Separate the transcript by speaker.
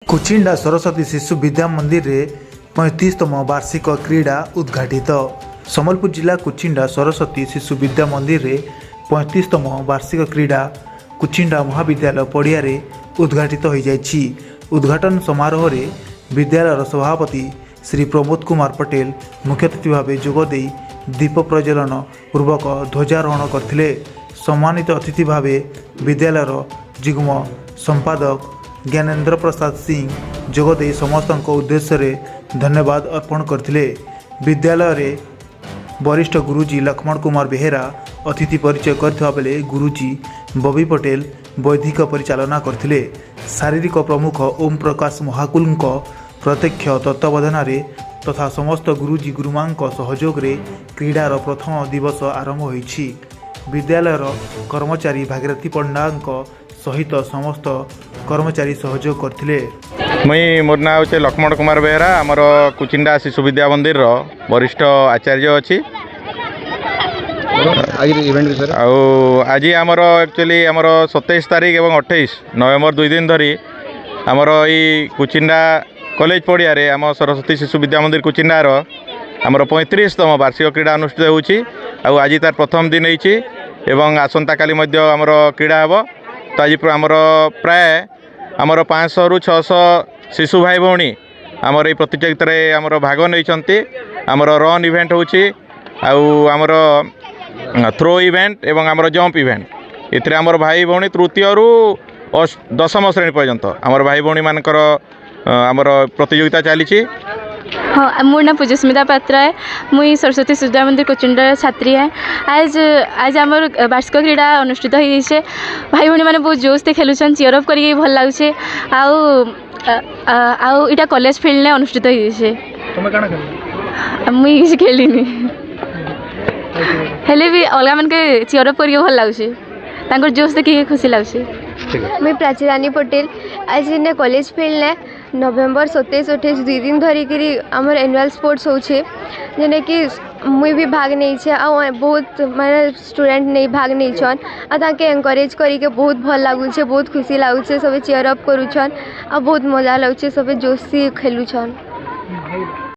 Speaker 1: कुचिंडा सरस्वती शिशु विद्या मंदिर रे 35तम वार्षिक क्रीड़ा उद्घाटित। सम्बलपुर जिला कुचिंडा सरस्वती शिशु विद्या मंदिर रे 35तम वार्षिक क्रीड़ा कुचिंडा महाविद्यालय पड़िया रे उद्घाटित हो जाइछि। उद्घाटन समारोह रे विद्यालय सभापति श्री प्रमोद कुमार पटेल मुख्य अतिथि भाव जोगदे दीप प्रज्वलन पूर्वक ध्वजारोहण करथिले। सम्मानित अतिथि भाव विद्यालय जुग्म संपादक ज्ञानेन्द्र प्रसाद सिंह जोगदे समस्त उद्देश्य रे धन्यवाद अर्पण करथिले। विद्यालय रे वरिष्ठ गुरुजी लक्ष्मण कुमार बेहेरा अतिथि परिचय करथिबा बेले गुरुजी बबी पटेल वैदिक परिचालना करथिले। शारीरिक प्रमुख ओम प्रकाश महाकुलଙ୍କ प्रत्यक्ष तत्वावधान रे तथा समस्त गुरुजी गुरुमांक सहयोग रे क्रीडार प्रथम दिवस आरंभ होईछि। विद्यालयर कर्मचारी भागीरथी पंडांक सहित समस्त कर्मचारी सहयोग करथिले।
Speaker 2: मुई मोर ना होचे लक्ष्मण कुमार बेहरा आमर कुचिंडा शिशु विद्या मंदिर वरिष्ठ आचार्य अच्छी। आज आमर एक्चुअली आमर 27 तारीख एवं 28 नवेम्बर 2 दिन धरी आमर ई कुचिंडा कॉलेज पड़िया रे आम सरस्वती शिशु विद्या मंदिर कुचिंडार आमर 35तम वार्षिक क्रीड़ा अनुष्ठित होउछि। आज तार प्रथम दिन होइछि एवं आसंता काली मध्य आमर क्रीड़ा हेबो। तो आज आमर प्राय आमर 500 रु 600 शिशु भाई भौणी आमर ये प्रतियोगिता रे आमर भाग नहीं। आमर रन इवेंट होछि आमर थ्रो इवेंट एवं आमर जंप इवेंट इतरे आमर भाई भौणी तृतीय रु 10म श्रेणी पर्यंत आमर भाई भौणी मानकर आमर प्रतियोगिता चली।
Speaker 3: हाँ, मोर नाम पूजस्मिता पात्र है। मुई सरस्वती शिशु विद्या मंदिर कुचिंडा छात्री है। आज आमर वार्षिक क्रीड़ा अनुष्ठित हो भाई भाई मैंने बहुत जोश से खेलुन चीयर अप करके भल लगे। आटा कॉलेज फील्ड में अनुष्ठित हो मुई किसी खेलिनी हेले भी अलग मान के चीयर अप करके भल लगे जोश देखिए खुशी लगे।
Speaker 4: मैं प्राची रानी पटेल आज इन कॉलेज फील्ड ने नवेम्बर 27-28 2 दिन धरिकी आमर एनुअल स्पोर्ट्स होचे जेने कि मुई भी भाग नहीं आ बहुत माने स्टूडेंट नहीं भाग नहीं छन ताके एनकरेज करी के बहुत भल लागुचे बहुत खुशी लागुचे सब चीयर अप करूछन आ बहुत मजा लागुचे सब जोशी खेलुछन।